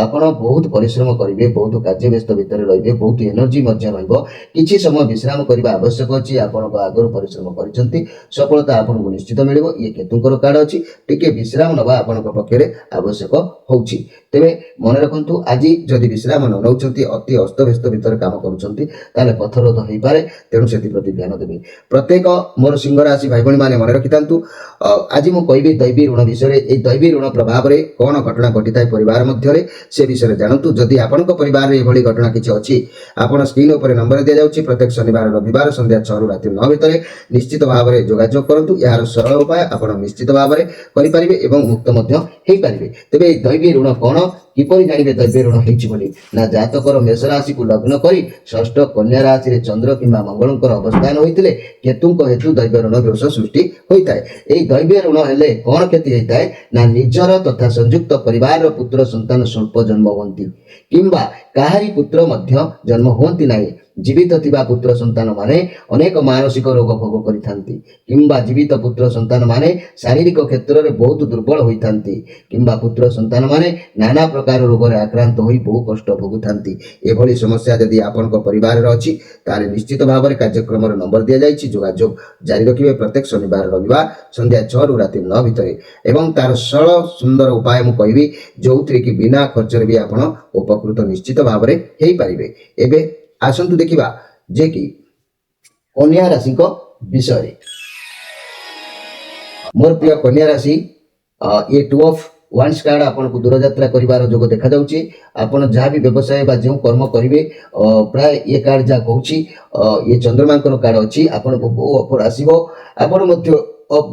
ଆପଣ ବହୁତ ପରିଶ୍ରମ କରିବେ, ବହୁତ କାର୍ଯ୍ୟ ବ୍ୟସ୍ତ ଭିତରେ ରହିବେ, ବହୁତ ଏନର୍ଜି ମଧ୍ୟ ରହିବ। କିଛି ସମୟ ବିଶ୍ରାମ କରିବା ଆବଶ୍ୟକ ଅଛି। ଆପଣଙ୍କ ଆଗରୁ ପରିଶ୍ରମ କରିଛନ୍ତି, ସଫଳତା ଆପଣଙ୍କୁ ନିଶ୍ଚିତ ମିଳିବ। ଇଏ କେତୁଙ୍କର କାର୍ଡ ଅଛି, ଟିକେ ବିଶ୍ରାମ ନେବା ଆପଣଙ୍କ ପକ୍ଷରେ ଆବଶ୍ୟକ ହେଉଛି। ତେବେ ମନେ ରଖନ୍ତୁ, ଆଜି ଯଦି ବିଶ୍ରାମ ନ ନେଉଛନ୍ତି, ଅତି ଅସ୍ତବ୍ୟସ୍ତ ଭିତରେ କାମ କରୁଛନ୍ତି ତାହେଲେ ପଥରୋଧ ହୋଇପାରେ, ତେଣୁ ସେଥିପ୍ରତି ଧ୍ୟାନ ଦେବେ। ପ୍ରତ୍ୟେକ ମୋର ସିଂହ ରାଶି ଭାଇ ଭଉଣୀମାନେ ମନେ ରଖିଥାନ୍ତୁ, ଆଜି ମୁଁ କହିବି ଦୈବୀ ଋଣ ବିଷୟରେ। ଏହି ଦୈବୀ ଋଣ ପ୍ରଭାବରେ କ'ଣ ଘଟଣା ଘଟିଥାଏ ପରିବାର ମଧ୍ୟରେ ସେ ବିଷୟରେ ଜାଣନ୍ତୁ। ଯଦି ଆପଣଙ୍କ ପରିବାରରେ ଏଭଳି ଘଟଣା କିଛି ଅଛି, ଆପଣ ସ୍କ୍ରିନ୍ ଉପରେ ନମ୍ବର ଦିଆଯାଉଛି। ପ୍ରତ୍ୟେକ ଶନିବାର ରବିବାର ସନ୍ଧ୍ୟା 6ରୁ ରାତି 9 ଭିତରେ ନିଶ୍ଚିତ ଭାବରେ ଯୋଗାଯୋଗ କରନ୍ତୁ। ଏହାର ସରଳ ଉପାୟ ଆପଣ ନିଶ୍ଚିତ ଭାବରେ କରିପାରିବେ ଏବଂ ମୁକ୍ତ ମଧ୍ୟ ହୋଇପାରିବେ। ତେବେ ଏହି ଦୈବୀ ଋଣ କ'ଣ କିପରି ଜାଣିବେ ଦୈବ୍ୟ ଋଣ ହେଇଛି ବୋଲି? ନା ଜାତକର ମେଷ ରାଶିକୁ ଲଗ୍ନ କରି ଷଷ୍ଠ କନ୍ୟା ରାଶିରେ ଚନ୍ଦ୍ର କିମ୍ବା ମଙ୍ଗଳଙ୍କର ଅବସ୍ଥାନ ହୋଇଥିଲେ କେତୁଙ୍କ ହେତୁ ଦୈବ୍ୟ ଋଣ ଦୋଷ ସୃଷ୍ଟି ହୋଇଥାଏ। ଏହି ଦୈବ୍ୟ ଋଣ ହେଲେ କଣ କ୍ଷତି ହେଇଥାଏ? ନା ନିଜର ତଥା ସଂଯୁକ୍ତ ପରିବାରର ପୁତ୍ର ସନ୍ତାନ ସ୍ୱଳ୍ପ ଜନ୍ମ ହୁଅନ୍ତି କିମ୍ବା କାହାରି ପୁତ୍ର ମଧ୍ୟ ଜନ୍ମ ହୁଅନ୍ତି ନାହିଁ। ଜୀବିତ ଥିବା ପୁତ୍ର ସନ୍ତାନ ମାନେ ଅନେକ ମାନସିକ ରୋଗ ଭୋଗ କରିଥାନ୍ତି କିମ୍ବା ଜୀବିତ ପୁତ୍ର ସନ୍ତାନ ମାନେ ଶାରୀରିକ କ୍ଷେତ୍ରରେ ବହୁତ ଦୁର୍ବଳ ହୋଇଥାନ୍ତି କିମ୍ବା ପୁତ୍ର ସନ୍ତାନ ମାନେ ନାନା ପ୍ରକାର ରୋଗରେ ଆକ୍ରାନ୍ତ ହୋଇ ବହୁ କଷ୍ଟ ଭୋଗୁଥାନ୍ତି। ଏଭଳି ସମସ୍ୟା ଯଦି ଆପଣଙ୍କ ପରିବାରରେ ଅଛି ତାହେଲେ ନିଶ୍ଚିତ ଭାବରେ କାର୍ଯ୍ୟକ୍ରମର ନମ୍ବର ଦିଆଯାଇଛି, ଯୋଗାଯୋଗ ଜାରି ରଖିବେ ପ୍ରତ୍ୟେକ ଶନିବାର ରବିବାର ସନ୍ଧ୍ୟା 6ରୁ ରାତି 9 ଭିତରେ। ଏବଂ ତାର ସରଳ ସୁନ୍ଦର ଉପାୟ ମୁଁ କହିବି ଯୋଉଥିରେ କି ବିନା ଖର୍ଚ୍ଚରେ ବି ଆପଣ ଉପକୃତ ନିଶ୍ଚିତ ଭାବରେ ହେଇପାରିବେ। ଏବେ ଆସନ୍ତୁ ଦେଖିବା ଯେ କି କନ୍ୟା ରାଶିଙ୍କ ବିଷୟରେ। ମୋର ପ୍ରିୟ କନ୍ୟା ରାଶି, ଏ 2 ଅଫ ୱାନ୍ସ କାର୍ଡ ଆପଣଙ୍କୁ ଦୂରଯାତ୍ରା କରିବାର ଯୋଗ ଦେଖାଯାଉଛି। ଆପଣ ଯାହା ବି ବ୍ୟବସାୟ ବା ଯେଉଁ କର୍ମ କରିବେ ପ୍ରାୟ ଏ କାର୍ଡ ଯାହା କହୁଛି ଏ ଚନ୍ଦ୍ରମାଙ୍କର କାର୍ଡ ଅଛି, ଆପଣଙ୍କୁ ବହୁ ଅଫର ଆସିବ। ଆପଣ ମଧ୍ୟ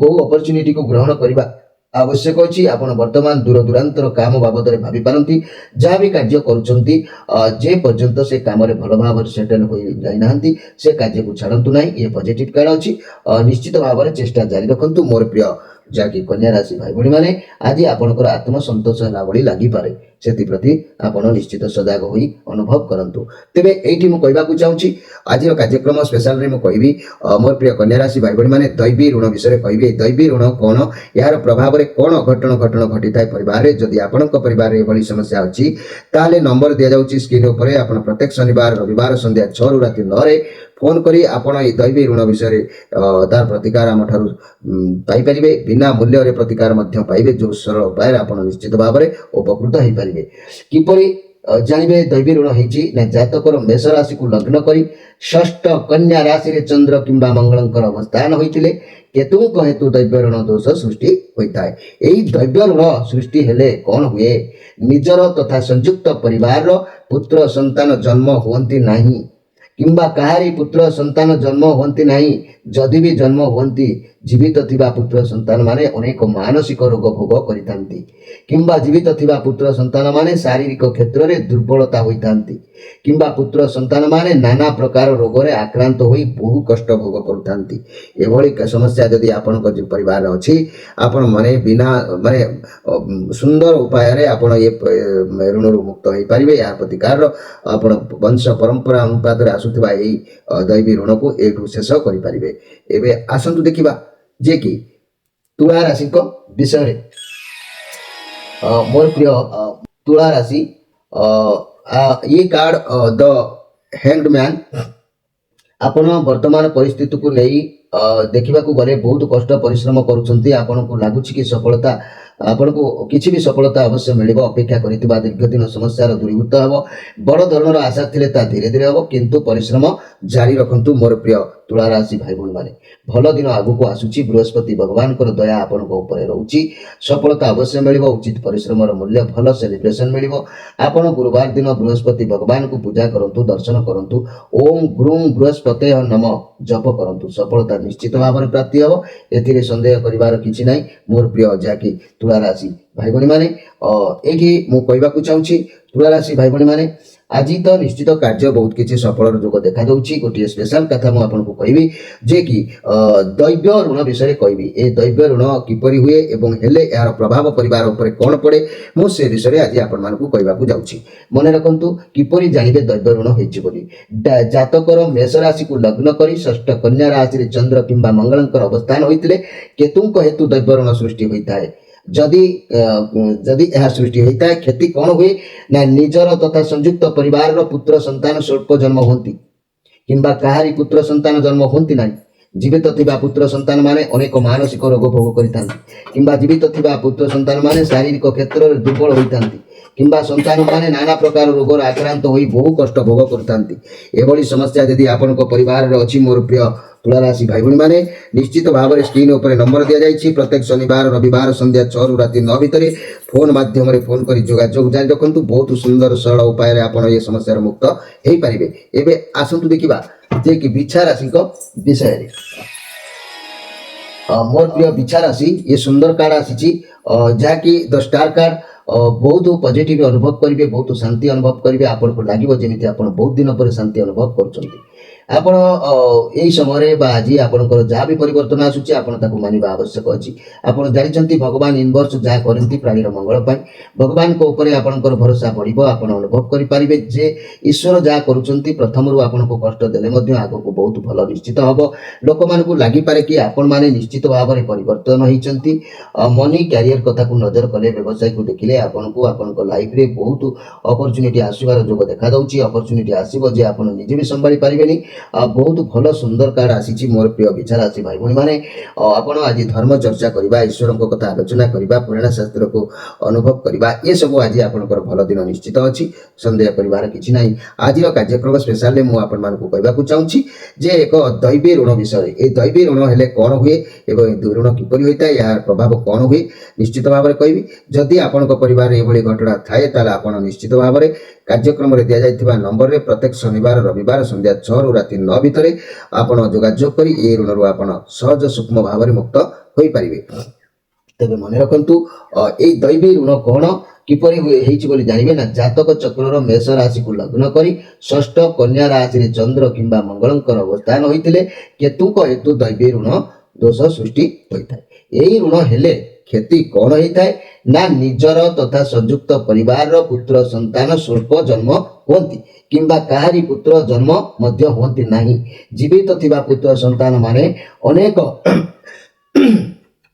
ବହୁ ଅପରଚ୍ୟୁନିଟିକୁ ଗ୍ରହଣ କରିବା ଆବଶ୍ୟକ ଅଛି। ଆପଣ ବର୍ତ୍ତମାନ ଦୂର ଦୂରାନ୍ତର କାମ ବାବଦରେ ଭାବି ପାରନ୍ତି। ଯାହା ବି କାର୍ଯ୍ୟ କରୁଛନ୍ତି ଯେ ପର୍ଯ୍ୟନ୍ତ ସେ କାମରେ ଭଲ ଭାବରେ ସେଟେଲ ହୋଇ ଯାଇନାହାନ୍ତି ସେ କାର୍ଯ୍ୟକୁ ଛାଡ଼ନ୍ତୁ ନାହିଁ। ଏ ପଜିଟିଭ କାର୍ଡ ଅଛି। ନିଶ୍ଚିତ ଭାବରେ ଚେଷ୍ଟା ଜାରି ରଖନ୍ତୁ ମୋର ପ୍ରିୟ ଯାହାକି କନ୍ୟା ରାଶି ଭାଇ ଭଉଣୀମାନେ। ଆଜି ଆପଣଙ୍କର ଆତ୍ମସନ୍ତୋଷ ହେଲା ଭଳି ଲାଗିପାରେ, ସେଥିପ୍ରତି ଆପଣ ନିଶ୍ଚିତ ସଜାଗ ହୋଇ ଅନୁଭବ କରନ୍ତୁ। ତେବେ ଏଇଠି ମୁଁ କହିବାକୁ ଚାହୁଁଛି ଆଜିର କାର୍ଯ୍ୟକ୍ରମ ସ୍ପେଶାଲରେ ମୁଁ କହିବି ମୋର ପ୍ରିୟ କନ୍ୟା ରାଶି ଭାଇ ଭଉଣୀମାନେ ଦୈବୀ ଋଣ ବିଷୟରେ କହିବି। ଦୈବୀ ଋଣ କ'ଣ, ଏହାର ପ୍ରଭାବରେ କ'ଣ ଘଟଣା ଘଟିଥାଏ ପରିବାରରେ। ଯଦି ଆପଣଙ୍କ ପରିବାରରେ ଏଭଳି ସମସ୍ୟା ଅଛି ତାହେଲେ ନମ୍ବର ଦିଆଯାଉଛି ସ୍କ୍ରିନ୍ ଉପରେ। ଆପଣ ପ୍ରତ୍ୟେକ ଶନିବାର ରବିବାର ସନ୍ଧ୍ୟା 6ରୁ ରାତି 9ରେ ଫୋନ କରି ଆପଣ ଏହି ଦୈବୀ ଋଣ ବିଷୟରେ ତାର ପ୍ରତିକାର ଆମଠାରୁ ପାଇପାରିବେ। ବିନା ମୂଲ୍ୟରେ ପ୍ରତିକାର ମଧ୍ୟ ପାଇବେ, ଯେଉଁ ସରଳ ଉପାୟରେ ଆପଣ ନିଶ୍ଚିତ ଭାବରେ ଉପକୃତ ହେଇପାରିବେ। କିପରି ଜାଣିବେ ଦୈବୀ ଋଣ ହେଇଛି? ନା ଜାତକର ମେଷ ରାଶିକୁ ଲଗ୍ନ କରି ଷଷ୍ଠ କନ୍ୟା ରାଶିରେ ଚନ୍ଦ୍ର କିମ୍ବା ମଙ୍ଗଳଙ୍କର ଅବସ୍ଥାନ ହୋଇଥିଲେ କେତୁଙ୍କ ହେତୁ ଦୈବ୍ୟ ଋଣ ଦୋଷ ସୃଷ୍ଟି ହୋଇଥାଏ। ଏହି ଦୈବ୍ୟ ଋଣ ସୃଷ୍ଟି ହେଲେ କଣ ହୁଏ? ନିଜର ତଥା ସଂଯୁକ୍ତ ପରିବାରର ପୁତ୍ର ସନ୍ତାନ ଜନ୍ମ ହୁଅନ୍ତି ନାହିଁ କିମ୍ବା କାହାରି ପୁତ୍ର ସନ୍ତାନ ଜନ୍ମ ହୁଅନ୍ତି ନାହିଁ। ଯଦି ବି ଜନ୍ମ ହୁଅନ୍ତି ଜୀବିତ ଥିବା ପୁତ୍ର ସନ୍ତାନ ମାନେ ଅନେକ ମାନସିକ ରୋଗ ଭୋଗ କରିଥାନ୍ତି କିମ୍ବା ଜୀବିତ ଥିବା ପୁତ୍ର ସନ୍ତାନ ମାନେ ଶାରୀରିକ କ୍ଷେତ୍ରରେ ଦୁର୍ବଳତା ହୋଇଥାନ୍ତି କିମ୍ବା ପୁତ୍ର ସନ୍ତାନ ମାନେ ନାନା ପ୍ରକାର ରୋଗରେ ଆକ୍ରାନ୍ତ ହୋଇ ବହୁ କଷ୍ଟ ଭୋଗ କରୁଥାନ୍ତି। ଏଭଳି ସମସ୍ୟା ଯଦି ଆପଣଙ୍କ ପରିବାରରେ ଅଛି ଆପଣ ମାନେ ବିନା ସୁନ୍ଦର ଉପାୟରେ ଆପଣ ଏ ଋଣରୁ ମୁକ୍ତ ହେଇପାରିବେ। ଏହା ପ୍ରତିକାରର ଆପଣ ବଂଶ ପରମ୍ପରା ଅନୁପାତରେ ଆସୁଥିବା ଏହି ଦୈବୀ ଋଣକୁ ଏଇଠୁ ଶେଷ କରିପାରିବେ। ଏବେ ଆସନ୍ତୁ ଦେଖିବା ଯେ କି ତୁଳା ରାଶିଙ୍କ ବିଷୟରେ। ମୋର ପ୍ରିୟ ତୁଳା ରାଶି, ये कार्ड द हैंग्ड मैन। ଆପଣ ବର୍ତ୍ତମାନ ପରିସ୍ଥିତିକୁ ନେଇ ଦେଖିବାକୁ ଗଲେ ବହୁତ କଷ୍ଟ ପରିଶ୍ରମ କରୁଛନ୍ତି। ଆପଣଙ୍କୁ ଲାଗୁଛି କି ସଫଳତା ଆପଣଙ୍କୁ କିଛି ବି ସଫଳତା ଅବଶ୍ୟ ମିଳିବ। ଅପେକ୍ଷା କରିଥିବା ଦୀର୍ଘ ଦିନ ସମସ୍ୟାର ଦୂରୀଭୂତ ହେବ। ବଡ଼ ଧରଣର ଆଶା ଥିଲେ ତା ଧୀରେ ଧୀରେ ହେବ, କିନ୍ତୁ ପରିଶ୍ରମ ଜାରି ରଖନ୍ତୁ ମୋର ପ୍ରିୟ ତୁଳା ରାଶି ଭାଇ ଭଉଣୀମାନେ। ଭଲ ଦିନ ଆଗକୁ ଆସୁଛି। ବୃହସ୍ପତି ଭଗବାନଙ୍କର ଦୟା ଆପଣଙ୍କ ଉପରେ ରହୁଛି। ସଫଳତା ଅବଶ୍ୟ ମିଳିବ। ଉଚିତ ପରିଶ୍ରମର ମୂଲ୍ୟ ଭଲ ସେଲିବ୍ରେସନ ମିଳିବ। ଆପଣ ଗୁରୁବାର ଦିନ ବୃହସ୍ପତି ଭଗବାନଙ୍କୁ ପୂଜା କରନ୍ତୁ, ଦର୍ଶନ କରନ୍ତୁ। ଓಂ ଗ୍ରୁଂ ବୃହସ୍ପତୟ ନମ ଜପ କରନ୍ତୁ। ସଫଳତା ନିଶ୍ଚିତ ଭାବରେ ପ୍ରାପ୍ତି ହେବ, ଏଥିରେ ସନ୍ଦେହ କରିବାର କିଛି ନାହିଁ ମୋର ପ୍ରିୟ ଯାହାକି ତୁଳା ରାଶି ଭାଇ ଭଉଣୀମାନେ। ଏଇଠି ମୁଁ କହିବାକୁ ଚାହୁଁଛି ତୁଳା ରାଶି ଭାଇ ଭଉଣୀମାନେ ଆଜି ତ ନିଶ୍ଚିତ କାର୍ଯ୍ୟ ବହୁତ କିଛି ସଫଳର ଯୋଗ ଦେଖାଯାଉଛି। ଗୋଟିଏ ସ୍ପେଶାଲ କଥା ମୁଁ ଆପଣଙ୍କୁ କହିବି ଯେ କି ଦୈବ୍ୟ ଋଣ ବିଷୟରେ କହିବି। ଏ ଦୈବ୍ୟ ଋଣ କିପରି ହୁଏ ଏବଂ ହେଲେ ଏହାର ପ୍ରଭାବ ପରିବାର ଉପରେ କ'ଣ ପଡ଼େ ମୁଁ ସେ ବିଷୟରେ ଆଜି ଆପଣମାନଙ୍କୁ କହିବାକୁ ଯାଉଛି। ମନେ ରଖନ୍ତୁ କିପରି ଜାଣିବେ ଦୈବ୍ୟ ଋଣ ହେଇଛି ବୋଲି। ଜାତକର ମେଷ ରାଶିକୁ ଲଗ୍ନ କରି ଷଷ୍ଠ କନ୍ୟା ରାଶିରେ ଚନ୍ଦ୍ର କିମ୍ବା ମଙ୍ଗଳଙ୍କର ଅବସ୍ଥାନ ହୋଇଥିଲେ କେତୁଙ୍କ ହେତୁ ଦୈବ୍ୟ ଋଣ ସୃଷ୍ଟି ହୋଇଥାଏ। ଯଦି ଏହା ସୃଷ୍ଟି ହୋଇଥାଏ କ୍ଷତି କ'ଣ ହୁଏ? ନା ନିଜର ତଥା ସଂଯୁକ୍ତ ପରିବାରର ପୁତ୍ର ସନ୍ତାନ ସ୍ୱଳ୍ପ ଜନ୍ମ ହୁଅନ୍ତି କିମ୍ବା କାହାରି ପୁତ୍ର ସନ୍ତାନ ଜନ୍ମ ହୁଅନ୍ତି ନାହିଁ। ଜୀବିତ ଥିବା ପୁତ୍ର ସନ୍ତାନ ମାନେ ଅନେକ ମାନସିକ ରୋଗ ଭୋଗ କରିଥାନ୍ତି କିମ୍ବା ଜୀବିତ ଥିବା ପୁତ୍ର ସନ୍ତାନ ମାନେ ଶାରୀରିକ କ୍ଷେତ୍ରରେ ଦୁର୍ବଳ ହୋଇଥାନ୍ତି କିମ୍ବା ସନ୍ତାନ ମାନେ ନାନା ପ୍ରକାର ରୋଗରେ ଆକ୍ରାନ୍ତ ହୋଇ ବହୁ କଷ୍ଟ ଭୋଗ କରୁଥାନ୍ତି। ଏଭଳି ସମସ୍ୟା ଯଦି ଆପଣଙ୍କ ପରିବାରରେ ଅଛି ମୋର ପ୍ରିୟ ତୁଳା ରାଶି ଭାଇ ଭଉଣୀମାନେ, ନିଶ୍ଚିତ ଭାବରେ ସ୍କ୍ରିନ୍ ଉପରେ ନମ୍ବର ଦିଆଯାଇଛି। ପ୍ରତ୍ୟେକ ଶନିବାର ରବିବାର ସନ୍ଧ୍ୟା 6ରୁ ରାତି 9 ଭିତରେ ଫୋନ ମାଧ୍ୟମରେ ଫୋନ କରି ଯୋଗାଯୋଗ ଜାରି ରଖନ୍ତୁ। ବହୁତ ସୁନ୍ଦର ସରଳ ଉପାୟରେ ଆପଣ ଏ ସମସ୍ୟାର ମୁକ୍ତ ହେଇପାରିବେ। ଏବେ ଆସନ୍ତୁ ଦେଖିବା ଯେ କି ବିଛା ରାଶିଙ୍କ ବିଷୟରେ। ମୋର ପ୍ରିୟ ବିଛା ରାଶି, ଏ ସୁନ୍ଦର କାର୍ଡ ଆସିଛି ଯାହାକି ଦ ଷ୍ଟାର କାର୍ଡ। ବହୁତ ପଜିଟିଭ ଅନୁଭବ କରିବେ, ବହୁତ ଶାନ୍ତି ଅନୁଭବ କରିବେ। ଆପଣଙ୍କୁ ଲାଗିବ ଯେମିତି ଆପଣ ବହୁତ ଦିନ ପରେ ଶାନ୍ତି ଅନୁଭବ କରୁଛନ୍ତି। ଆପଣ ଏଇ ସମୟରେ ବା ଆଜି ଆପଣଙ୍କର ଯାହା ବି ପରିବର୍ତ୍ତନ ଆସୁଛି ଆପଣ ତାକୁ ମାନିବା ଆବଶ୍ୟକ ଅଛି। ଆପଣ ଜାଣିଛନ୍ତି ଭଗବାନ ୟୁନିଭର୍ସ ଯାହା କରନ୍ତି ପ୍ରାଣୀର ମଙ୍ଗଳ ପାଇଁ। ଭଗବାନଙ୍କ ଉପରେ ଆପଣଙ୍କର ଭରସା ବଢ଼ିବ। ଆପଣ ଅନୁଭବ କରିପାରିବେ ଯେ ଈଶ୍ୱର ଯାହା କରୁଛନ୍ତି ପ୍ରଥମରୁ ଆପଣଙ୍କୁ କଷ୍ଟ ଦେଲେ ମଧ୍ୟ ଆଗକୁ ବହୁତ ଭଲ ନିଶ୍ଚିତ ହେବ। ଲୋକମାନଙ୍କୁ ଲାଗିପାରେ କି ଆପଣମାନେ ନିଶ୍ଚିତ ଭାବରେ ପରିବର୍ତ୍ତନ ହେଇଛନ୍ତି। ମନି କ୍ୟାରିୟର କଥାକୁ ନଜର କଲେ, ବ୍ୟବସାୟକୁ ଦେଖିଲେ ଆପଣଙ୍କୁ ଆପଣଙ୍କ ଲାଇଫରେ ବହୁତ ଅପରଚ୍ୟୁନିଟି ଆସିବାର ଯୋଗ ଦେଖାଯାଉଛି। ଅପରଚ୍ୟୁନିଟି ଆସିବ ଯେ ଆପଣ ନିଜେ ବି ସମ୍ଭାଳି ପାରିବେନି। ବହୁତ ଭଲ ସୁନ୍ଦର କାର୍ଡ ଆସିଛି ମୋର ପ୍ରିୟ ବିଛା ରାଶି ଭାଇ ଭଉଣୀମାନେ। ଆପଣ ଆଜି ଧର୍ମ ଚର୍ଚ୍ଚା କରିବା, ଈଶ୍ୱରଙ୍କ କଥା ଆଲୋଚନା କରିବା, ପୁରାଣ ଶାସ୍ତ୍ରକୁ ଅନୁଭବ କରିବା, ଏସବୁ ଆଜି ଆପଣଙ୍କର ଭଲ ଦିନ ନିଶ୍ଚିତ ଅଛି। ସନ୍ଦେହ କରିବାର କିଛି ନାହିଁ। ଆଜିର କାର୍ଯ୍ୟକ୍ରମ ସ୍ପେଶାଲରେ ମୁଁ ଆପଣମାନଙ୍କୁ କହିବାକୁ ଚାହୁଁଛି ଯେ ଏକ ଦୈବୀ ଋଣ ବିଷୟରେ। এই ଦୈବୀ ଋଣ ହେଲେ କ'ଣ ହୁଏ ଏବଂ ଏ ଋଣ କିପରି ହୋଇଥାଏ, ଏହାର ପ୍ରଭାବ କ'ଣ ହୁଏ ନିଶ୍ଚିତ ଭାବରେ କହିବି। ଯଦି ଆପଣଙ୍କ ପରିବାରରେ ଏଭଳି ଘଟଣା ଥାଏ ତାହେଲେ ଆପଣ ନିଶ୍ଚିତ ଭାବରେ କାର୍ଯ୍ୟକ୍ରମରେ ଦିଆଯାଇଥିବା ନମ୍ବରରେ ପ୍ରତ୍ୟେକ ଶନିବାର ରବିବାର ସନ୍ଧ୍ୟା 6ରୁ ରାତି 9 ଭିତରେ ଆପଣ ଯୋଗାଯୋଗ କରି ଏହି ଋଣରୁ ଆପଣ ସହଜ ସୂକ୍ଷ୍ମ ଭାବରେ ମୁକ୍ତ ହୋଇପାରିବେ। ତେବେ ମନେ ରଖନ୍ତୁ, এই ଦୈବୀ ଋଣ କ'ଣ କିପରି ହେଇଛି ବୋଲି ଜାଣିବେ ନା, ଜାତକ ଚକ୍ରର ମେଷ ରାଶିକୁ ଲଗ୍ନ କରି ଷଷ୍ଠ କନ୍ୟା ରାଶିରେ ଚନ୍ଦ୍ର କିମ୍ବା ମଙ୍ଗଳଙ୍କର ଅବସ୍ଥାନ ହୋଇଥିଲେ କେତୁଙ୍କ ହେତୁ ଦୈବୀ ଋଣ ଦୋଷ ସୃଷ୍ଟି ହୋଇଥାଏ। ଏହି ଋଣ ହେଲେ କ୍ଷତି କ'ଣ ହେଇଥାଏ ନା, ନିଜର ତଥା ସଂଯୁକ୍ତ ପରିବାରର ପୁତ୍ର ସନ୍ତାନ ସ୍ୱଳ୍ପ ଜନ୍ମ ହୁଅନ୍ତି କିମ୍ବା କାହାରି ପୁତ୍ର ଜନ୍ମ ମଧ୍ୟ ହୁଅନ୍ତି ନାହିଁ। ଜୀବିତ ଥିବା ପୁତ୍ର ସନ୍ତାନ ମାନେ ଅନେକ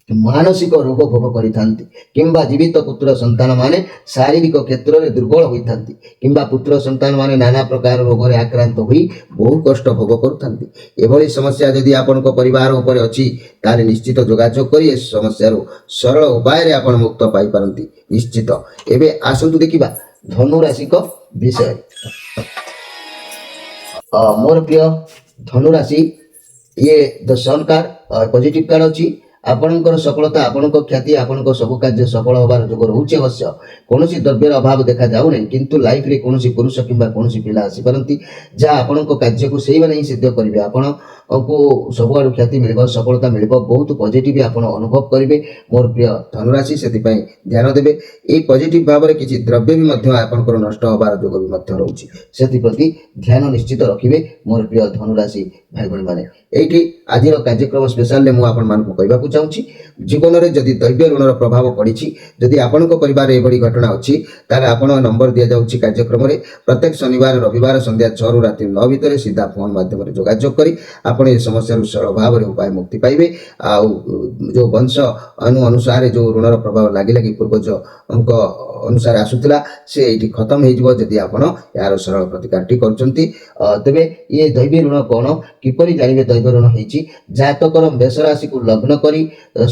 ମାନସିକ ରୋଗ ଭୋଗ କରିଥାନ୍ତି କିମ୍ବା ଜୀବିତ ପୁତ୍ର ସନ୍ତାନ ମାନେ ଶାରୀରିକ କ୍ଷେତ୍ରରେ ଦୁର୍ବଳ ହୋଇଥାନ୍ତି କିମ୍ବା ପୁତ୍ର ସନ୍ତାନ ମାନେ ନାନା ପ୍ରକାର ରୋଗରେ ଆକ୍ରାନ୍ତ ହୋଇ ବହୁ କଷ୍ଟ ଭୋଗ କରୁଥାନ୍ତି। ଏଭଳି ସମସ୍ୟା ଯଦି ଆପଣଙ୍କ ପରିବାର ଉପରେ ଅଛି ତାହେଲେ ନିଶ୍ଚିତ ଯୋଗାଯୋଗ କରି ଏ ସମସ୍ୟାରୁ ସରଳ ଉପାୟରେ ଆପଣ ମୁକ୍ତ ପାଇପାରନ୍ତି ନିଶ୍ଚିତ। ଏବେ ଆସନ୍ତୁ ଦେଖିବା ଧନୁ ରାଶିଙ୍କ ବିଷୟରେ। ମୋର ପ୍ରିୟ ଧନୁ ରାଶି, ଇଏ ଦ ସନ୍ କାର୍ଡ ପଜିଟିଭ କାର୍ଡ ଅଛି। ଆପଣଙ୍କର ସଫଳତା, ଆପଣଙ୍କ ଖ୍ୟାତି, ଆପଣଙ୍କ ସବୁ କାର୍ଯ୍ୟ ସଫଳ ହେବାର ଯୋଗ ରହୁଛି। ଅବଶ୍ୟ କୌଣସି ଦ୍ରବ୍ୟର ଅଭାବ ଦେଖାଯାଉନାହିଁ, କିନ୍ତୁ ଲାଇଫରେ କୌଣସି ପୁରୁଷ କିମ୍ବା କୌଣସି ପିଲା ଆସିପାରନ୍ତି ଯାହା ଆପଣଙ୍କ କାର୍ଯ୍ୟକୁ ସେଇମାନେ ହିଁ ସିଦ୍ଧ କରିବେ। ଆପଣଙ୍କୁ ସବୁଆଡ଼ୁ ଖ୍ୟାତି ମିଳିବ, ସଫଳତା ମିଳିବ, ବହୁତ ପଜିଟିଭ ଆପଣ ଅନୁଭବ କରିବେ ମୋର ପ୍ରିୟ ଧନୁରାଶି। ସେଥିପାଇଁ ଧ୍ୟାନ ଦେବେ। এই ପଜିଟିଭ ଭାବରେ କିଛି ଦ୍ରବ୍ୟ ବି ମଧ୍ୟ ଆପଣଙ୍କର ନଷ୍ଟ ହେବାର ଯୋଗ ବି ମଧ୍ୟ ରହୁଛି। ସେଥିପ୍ରତି ଧ୍ୟାନ ନିଶ୍ଚିତ ରଖିବେ ମୋର ପ୍ରିୟ ଧନୁରାଶି ଭାଇ ଭଉଣୀମାନେ। ଏଇଠି ଆଜିର କାର୍ଯ୍ୟକ୍ରମ ସ୍ପେଶାଲରେ ମୁଁ ଆପଣମାନଙ୍କୁ କହିବାକୁ ଚାହୁଁଛି, ଜୀବନରେ ଯଦି ଦୈବ୍ୟ ଋଣର ପ୍ରଭାବ ପଡ଼ିଛି, ଯଦି ଆପଣଙ୍କ ପରିବାରରେ ଏଭଳି ଘଟଣା ଅଛି ତାହେଲେ ଆପଣ ନମ୍ବର ଦିଆଯାଉଛି କାର୍ଯ୍ୟକ୍ରମରେ ପ୍ରତ୍ୟେକ ଶନିବାର ରବିବାର ସନ୍ଧ୍ୟା 6ରୁ ରାତି 9 ଭିତରେ ସିଧା ଫୋନ୍ ମାଧ୍ୟମରେ ଯୋଗାଯୋଗ କରି ଆପଣ ଏ ସମସ୍ୟାରୁ ସରଳ ଭାବରେ ଉପାୟ ମୁକ୍ତି ପାଇବେ। ଆଉ ଯେଉଁ ବଂଶ ଅନୁସାରେ ଯେଉଁ ଋଣର ପ୍ରଭାବ ଲାଗି ଲାଗି ପୂର୍ବଜଙ୍କ ଅନୁସାରେ ଆସୁଥିଲା ସେ ଏଇଠି ଖତମ ହେଇଯିବ ଯଦି ଆପଣ ଏହାର ସରଳ ପ୍ରତିକାରଟି କରୁଛନ୍ତି। ତେବେ ଇଏ ଦୈବୀ ଋଣ କ'ଣ, କିପରି ଜାଣିବେ ଦୈବ ଋଣ ହେଇଛି? ଜାତକର ମେଷ ରାଶିକୁ ଲଗ୍ନ କରି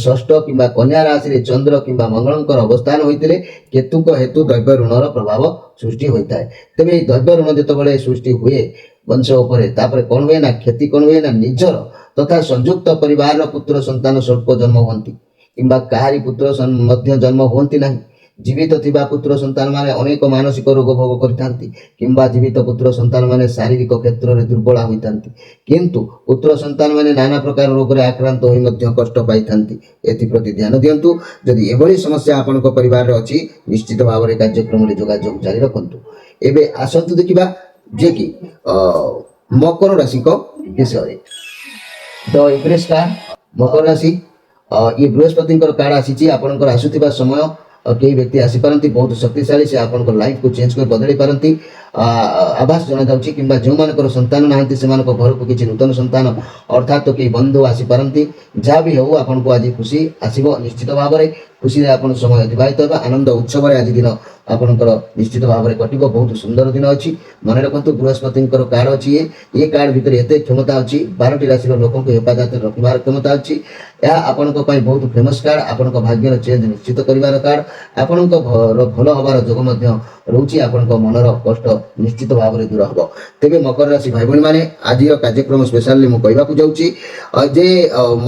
ଷଷ୍ଠ କିମ୍ବା କନ୍ୟା ରାଶିରେ ଚନ୍ଦ୍ର କିମ୍ବା ମଙ୍ଗଳଙ୍କର ଅବସ୍ଥାନ ହୋଇଥିଲେ କେତୁଙ୍କ ହେତୁ ଦୈବ ଋଣର ପ୍ରଭାବ ସୃଷ୍ଟି ହୋଇଥାଏ। ତେବେ ଏହି ଦୈବ ଋଣ ଯେତେବେଳେ ସୃଷ୍ଟି ହୁଏ ବଂଶ ଉପରେ, ତାପରେ କ'ଣ ହୁଏ ନା, କ୍ଷତି କ'ଣ ହୁଏ ନା, ନିଜର ତଥା ସଂଯୁକ୍ତ ପରିବାରର ପୁତ୍ର ସନ୍ତାନ ସ୍ୱଳ୍ପ ଜନ୍ମ ହୁଅନ୍ତି କିମ୍ବା କାହାରି ପୁତ୍ର ମଧ୍ୟ ଜନ୍ମ ହୁଅନ୍ତି ନାହିଁ। ଜୀବିତ ଥିବା ପୁତ୍ର ସନ୍ତାନ ମାନେ ଅନେକ ମାନସିକ ରୋଗ ଭୋଗ କରିଥାନ୍ତି କିମ୍ବା ଜୀବିତ ପୁତ୍ର ସନ୍ତାନ ମାନେ ଶାରୀରିକ କ୍ଷେତ୍ରରେ ଦୁର୍ବଳ ହୋଇଥାନ୍ତି, କିନ୍ତୁ ପୁତ୍ର ସନ୍ତାନ ମାନେ ନାନା ପ୍ରକାର ରୋଗରେ ଆକ୍ରାନ୍ତ ହୋଇ ମଧ୍ୟ କଷ୍ଟ ପାଇଥାନ୍ତି। ଏଥିପ୍ରତି ଧ୍ୟାନ ଦିଅନ୍ତୁ। ଯଦି ଏଭଳି ସମସ୍ୟା ଆପଣଙ୍କ ପରିବାରରେ ଅଛି ନିଶ୍ଚିତ ଭାବରେ କାର୍ଯ୍ୟକ୍ରମରେ ଯୋଗାଯୋଗ ଜାରି ରଖନ୍ତୁ। ଏବେ ଆସନ୍ତୁ ଦେଖିବା ଯେ କି ମକର ରାଶିଙ୍କ ବିଷୟରେ। ଦ ଇମ୍ପ୍ରେସ୍ କାର୍ଡ ମକର ରାଶି, ଇଏ ବୃହସ୍ପତିଙ୍କର କାର୍ଡ ଆସିଛି। ଆପଣଙ୍କର ଆସୁଥିବା ସମୟ କେହି ବ୍ୟକ୍ତି ଆସିପାରନ୍ତି ବହୁତ ଶକ୍ତିଶାଳୀ, ସେ ଆପଣଙ୍କ ଲାଇଫକୁ ଚେଞ୍ଜ କରି ବଦଳାଇ ପାରନ୍ତି ଆଭାସ ଜଣାଯାଉଛି। କିମ୍ବା ଯେଉଁମାନଙ୍କର ସନ୍ତାନ ନାହାନ୍ତି ସେମାନଙ୍କ ଘରକୁ କିଛି ନୂତନ ସନ୍ତାନ ଅର୍ଥାତ୍ କେହି ବନ୍ଧୁ ଆସିପାରନ୍ତି। ଯାହା ବି ହେଉ ଆପଣଙ୍କୁ ଆଜି ଖୁସି ଆସିବ ନିଶ୍ଚିତ ଭାବରେ। ଖୁସିରେ ଆପଣ ସମୟ ଅତିବାହିତ ହେବା, ଆନନ୍ଦ ଉତ୍ସବରେ ଆଜି ଦିନ ଆପଣଙ୍କର ନିଶ୍ଚିତ ଭାବରେ କଟିବ। ବହୁତ ସୁନ୍ଦର ଦିନ ଅଛି। ମନେ ରଖନ୍ତୁ ବୃହସ୍ପତିଙ୍କର କାର୍ଡ ଅଛି। ଏ କାର୍ଡ ଭିତରେ ଏତେ କ୍ଷମତା ଅଛି, 12ଟି ରାଶିର ଲୋକଙ୍କୁ ହେପାଜତରେ ରଖିବାର କ୍ଷମତା ଅଛି। ଏହା ଆପଣଙ୍କ ପାଇଁ ବହୁତ ଫେମସ୍ କାର୍ଡ, ଆପଣଙ୍କ ଭାଗ୍ୟର ଚେଞ୍ଜ ନିଶ୍ଚିତ କରିବାର କାର୍ଡ, ଆପଣଙ୍କ ଭଲ ହେବାର ଯୋଗ ମଧ୍ୟ ରହୁଛି। ଆପଣଙ୍କ ମନର କଷ୍ଟ ନିଶ୍ଚିତ ଭାବରେ ଦୂର ହେବ। ତେବେ ମକର ରାଶି ଭାଇ ଭଉଣୀମାନେ, ଆଜିର କାର୍ଯ୍ୟକ୍ରମ ସ୍ପେଶାଲରେ ମୁଁ କହିବାକୁ ଯାଉଛି ଯେ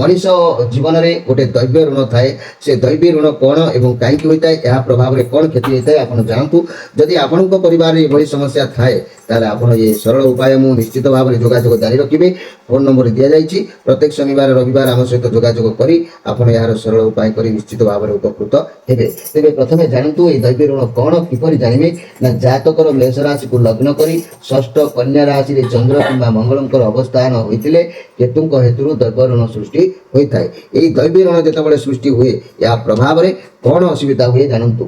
ମଣିଷ ଜୀବନରେ ଗୋଟେ ଦୈବ୍ୟ ଋଣ ଥାଏ। ସେ ଦୈବୀ ଋଣ କ'ଣ ଏବଂ କାହିଁକି ହୋଇଥାଏ, ଏହା ପ୍ରଭାବରେ କ'ଣ କ୍ଷତି ହୋଇଥାଏ ଆପଣ ଜାଣନ୍ତୁ। ଯଦି ଆପଣଙ୍କ ପରିବାରରେ ଏଭଳି ସମସ୍ୟା ଥାଏ ତାହେଲେ ଆପଣ ଏ ସରଳ ଉପାୟ ମୁଁ ନିଶ୍ଚିତ ଭାବରେ ଯୋଗାଯୋଗ ଜାରି ରଖିବେ। ଫୋନ୍ ନମ୍ବର ଦିଆଯାଇଛି। ପ୍ରତ୍ୟେକ ଶନିବାର ରବିବାର ଆମ ସହିତ ଯୋଗାଯୋଗ କରି ଆପଣ ଏହାର ସରଳ ଉପାୟ କରି ନିଶ୍ଚିତ ଭାବରେ ଉପକୃତ ହେବେ। ତେବେ ପ୍ରଥମେ ଜାଣନ୍ତୁ ଏହି ଦୈବ ଋଣ କ'ଣ, କିପରି ଜାଣିବେ ନା ଜାତକର ମେଷ ରାଶିକୁ ଲଗ୍ନ କରି ଷଷ୍ଠ କନ୍ୟା ରାଶିରେ ଚନ୍ଦ୍ର କିମ୍ବା ମଙ୍ଗଳଙ୍କର ଅବସ୍ଥାନ ହୋଇଥିଲେ କେତୁଙ୍କ ହେତୁରୁ ଦୈବ ଋଣ ସୃଷ୍ଟି ହୋଇଥାଏ। ଏହି ଦୈବ ଋଣ ଯେତେବେଳେ ସୃଷ୍ଟି ହୁଏ ଏହା ପ୍ରଭାବରେ କ'ଣ ଅସୁବିଧା ହୁଏ ଜାଣନ୍ତୁ।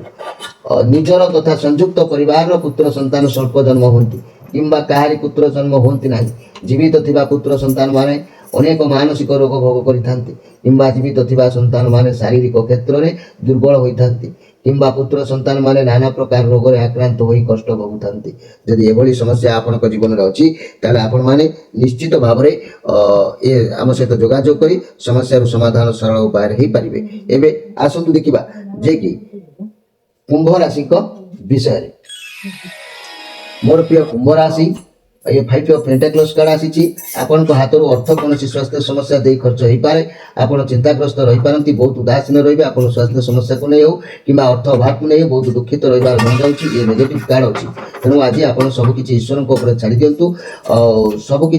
ନିଜର ତଥା ସଂଯୁକ୍ତ ପରିବାରର ପୁତ୍ର ସନ୍ତାନ ସ୍ୱଳ୍ପ ଜନ୍ମ ହୁଅନ୍ତି କିମ୍ବା କାହାରି ପୁତ୍ର ଜନ୍ମ ହୁଅନ୍ତି ନାହିଁ। ଜୀବିତ ଥିବା ପୁତ୍ର ସନ୍ତାନମାନେ ଅନେକ ମାନସିକ ରୋଗ ଭୋଗ କରିଥାନ୍ତି କିମ୍ବା ଜୀବିତ ଥିବା ସନ୍ତାନମାନେ ଶାରୀରିକ କ୍ଷେତ୍ରରେ ଦୁର୍ବଳ ହୋଇଥାନ୍ତି କିମ୍ବା ପୁତ୍ର ସନ୍ତାନମାନେ ନାନା ପ୍ରକାର ରୋଗରେ ଆକ୍ରାନ୍ତ ହୋଇ କଷ୍ଟ ଭୋଗୁଥାନ୍ତି। ଯଦି ଏଭଳି ସମସ୍ୟା ଆପଣଙ୍କ ଜୀବନରେ ଅଛି ତାହେଲେ ଆପଣମାନେ ନିଶ୍ଚିତ ଭାବରେ ଆମ ସହିତ ଯୋଗାଯୋଗ କରି ସମସ୍ୟାର ସମାଧାନ ସରଳ ଉପାୟରେ ହେଇପାରିବେ। ଏବେ ଆସନ୍ତୁ ଦେଖିବା ଯେ କି କୁମ୍ଭ ରାଶିଙ୍କ ବିଷୟରେ। ମୋର ପ୍ରିୟ କୁମ୍ଭ ରାଶି, ये 5 ऑफ पेंटाक्लस कार्ड आसी आपन हाथ अर्थ कौन स्वास्थ्य समस्या दे खर्च हो पारे। आप चिंताग्रस्त रही पारती, बहुत उदासीन रही आप स्वास्थ्य समस्या को नहीं हो कि अर्थ अभाव को नहीं बहुत दुखित रही जाऊँगी। ये नेगेटिव कार्ड अच्छी तेणु आज आप सबकि ईश्वर छाड़ी दिंतु। सबकि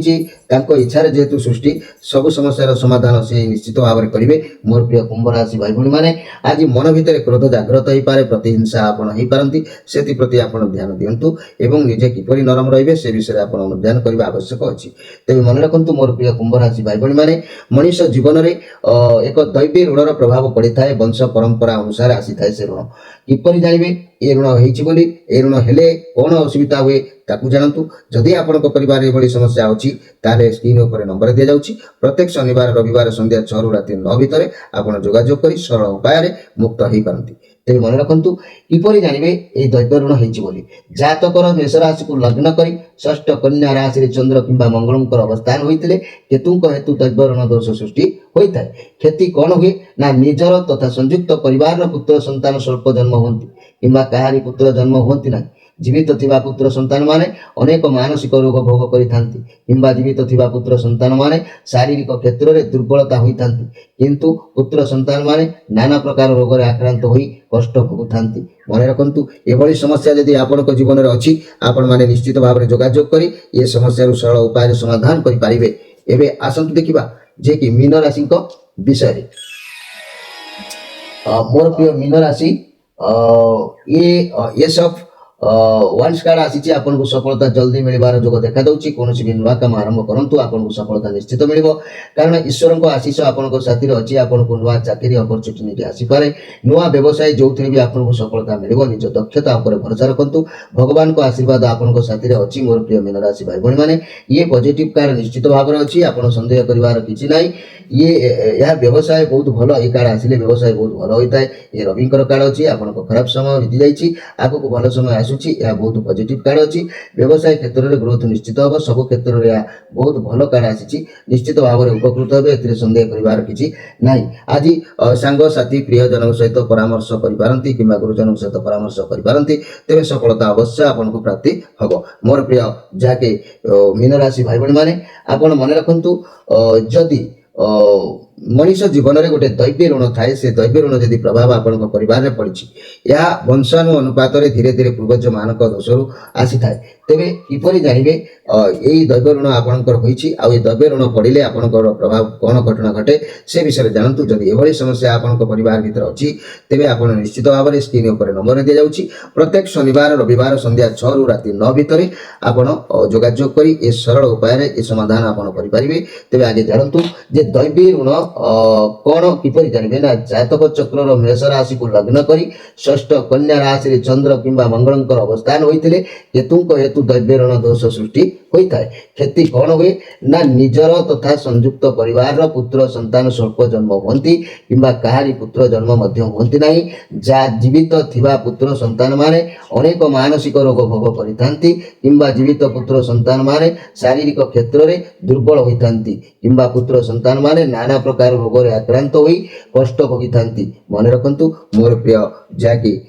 इच्छा जेहेतु सृष्टि सब समस्या समाधान से निश्चित भाव में करेंगे। मोर प्रिय कुंभ राशि भाई भाई मैंने आज मन भितर क्रोध जागृत हो पारे, प्रतिहिंसा आपड़ हो पारती से प्रति आप ध्यान दिंतु एवं निजे किपरि नरम रे से विषय आप ध्यान करने आवश्यक अच्छी। तेज मन रखु मोर प्रिय कुंभ राशि भाई भाई मैंने मनीष जीवन में एक दैवी ऋणर प्रभाव पड़ी था। वंश परंपरा अनुसार आसी था से ऋण किपरि जानवे ये ऋण होली ए ऋण हेले कौन असुविधा हुए ताकू जानतु। जदि आपण परिवार ये समस्या अच्छी ताले स्क्रीन उपर नंबर दि जाउछि। प्रत्येक शनिवार रविवार संध्या 6 रु राति 9 भितर आपण जोगाजोग करी सरल उपाय मुक्त हो पारती। तेज मन रखु किपरि जानवे ये दैव ऋण होली। जातकर मेष राशि को लग्न करी षष्ठ कन्या राशि चंद्र किंबा मंगलंकर अवस्थान होते केतुंक हेतु दैव ऋण दोष सृष्टि होता है। क्षति कौन हुए ना निजर तथा संयुक्त परिवार पुत्र संतान स्वल्प जन्म होती किंबा काहारी पुत्र जन्म होती ना। जीवित थिबा पुत्र संतान माने अनेक मानसिक रोग भोग करिथांती किंबा जीवित थिबा पुत्र संतान माने शारीरिक क्षेत्र में दुर्बलता होइथांती किंतु पुत्र संतान माने नाना प्रकार रोग रे आक्रांत होई कष्ट भोगुथांती। मन रखंतु एभली समस्या यदि आपनक जीवन में अछि आपण माने निश्चित भाव में जोगाजोग करी ये समस्या सरल उपाय समाधान करि पारिबे। एबे आसंतु देखिबा जे कि मीन राशि विषय। मोर प्रिय मीन राशि ये एस ऑफ वंस कार्ड आसी आपको सफलता जल्दी मिलबार जोग देखा दूसरी। कौन भी नुआ काम आरंभ करूँ आपको सफलता निश्चित मिल कारण ईश्वर को आशीष आपको साथी अच्छी। आपको नुआ चाकरी अपरच्युनिटी आसीपे नुआ व्यवसाय जो थे भी आपको सफलता मिल निज दक्षता उपर भरोसा रखु। भगवान को आशीर्वाद आपको साथी अच्छी। मोर प्रिय मीन राशि भाई भाई मैंने ये पॉजिटिव कार्ड निश्चित भाव में अच्छी। आप सन्देह कर किसी ना ये यह व्यवसाय बहुत भल। ये कार्ड आसिले व्यवसाय बहुत भल होता है। ये रविंकर कार्ड अच्छी। आपको खराब समय बीती जाइए आगक भल समय यह बहुत पॉजिटिव कार्ड अच्छी। व्यवसाय क्षेत्र में ग्रोथ निश्चित हम। सब क्षेत्र में यह बहुत भल कार्ड आसी निश्चित भाव में उपकृत हे। ए सन्देह कर किसी ना। आज सांग साथी प्रियजन सहित परामर्श करपारती कि गुरुजन सहित परामर्श करपारती तेज सफलता अवश्य आपको प्राप्ति हम। मोर प्रिय जहाँकि मीन राशि भाई भाई मैंने आपड़ मन रखु जदि मनीष जीवन में गोटे दैवी ऋण थाए से दैवी ऋण जदि प्रभाव आपण परिवार में पड़ी यह वंशाणु अनुपात धीरे धीरे पूर्वज मान दोषरू आसी थाए। तेरे किपरि जानवे यही दैव ऋण आपणकर होइछि आ ये दैव ऋण पड़े आपणकर प्रभाव कौन घटना घटे से विषय जानतु। जदि एभली समस्या आपणक परिवार भीतर अछि तेबे आपण निश्चित भाव में स्क्रीन उपर नंबर दि जाउछि। प्रत्येक शनिवार रविवार संध्या 6 रु राति 9 भितर आपण जोगाजोग करी ए सरल उपाय ए समाधान आपण करि परिबे। तेबे आगे जानतु जे दैवी ऋण कौन किपरि जानवे ना जातक चक्र मेष राशि को लग्न करी षष्ठ कन्या राशि चंद्र किंबा मंगलंकर अवस्थान होते केतुंक हेतु दैव ऋण दोष सृष्टि होता है। क्षति कौन हुए ना निजर तथा संयुक्त परिवार पुत्र संतान स्वल्प जन्म होती किंबा काहारी पुत्र जन्म होती नहीं। जा जीवित थिबा पुत्र संतान माने अनेक मानसिक रोग भोग करिथांती किंबा जीवित पुत्र संतान माने शारीरिक क्षेत्र में दुर्बल होइथांती किंबा पुत्र संतान माने नाना प्रकार रोग रे आक्रांत होई कष्ट भोगिथांती। मन रखंतु मोर प्रिय जहाँकि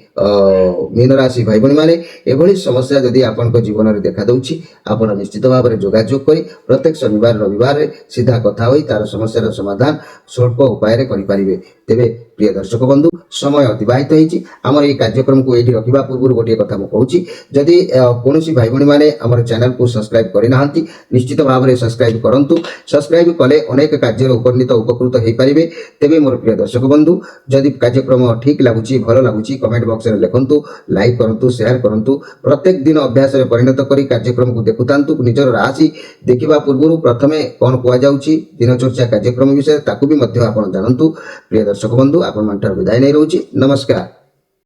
मीन राशि भाई भाई मैंने एभली समस्या जदि आपन जीवन में देखा दूसरी आप निश्चित भाव में जोगाजोग करी प्रत्येक शनिवार रविवार सीधा कथा होई तार समस्या समाधान स्वल्प उपाय करें। तेरे प्रिय दर्शक बंधु समय अतिबाहित होईछि हमर ए कार्यक्रम को एठी रखिबा पूर्व गोटे कथा मु कहूछि जदि कोनोसी भाई भणी माने हमर चैनल को सब्सक्राइब करि नाहंती निश्चित भाव में सब्सक्राइब करंतु सब्सक्राइब कले अनेक कार्य उपनीत उपकृत होई परिबे तेबे मोर प्रिय दर्शक बंधु जदि कार्यक्रम ठीक लागुछि भलो लागुछि कमेंट बॉक्स रे लिखंतु लाइक करंतु शेयर करंतु प्रत्येक दिन अभ्यास रे परिणत करी कार्यक्रम को देखुतांतु निजर राशि देखिबा पूर्व प्रथमे कोन कुआ जाउछि दिनचर्या कार्यक्रम विषय ताकू भी मध्य आपण जानंतु प्रिय दर्शक बंधु आपण मानटर विदाय नै रहउछि नमस्कार।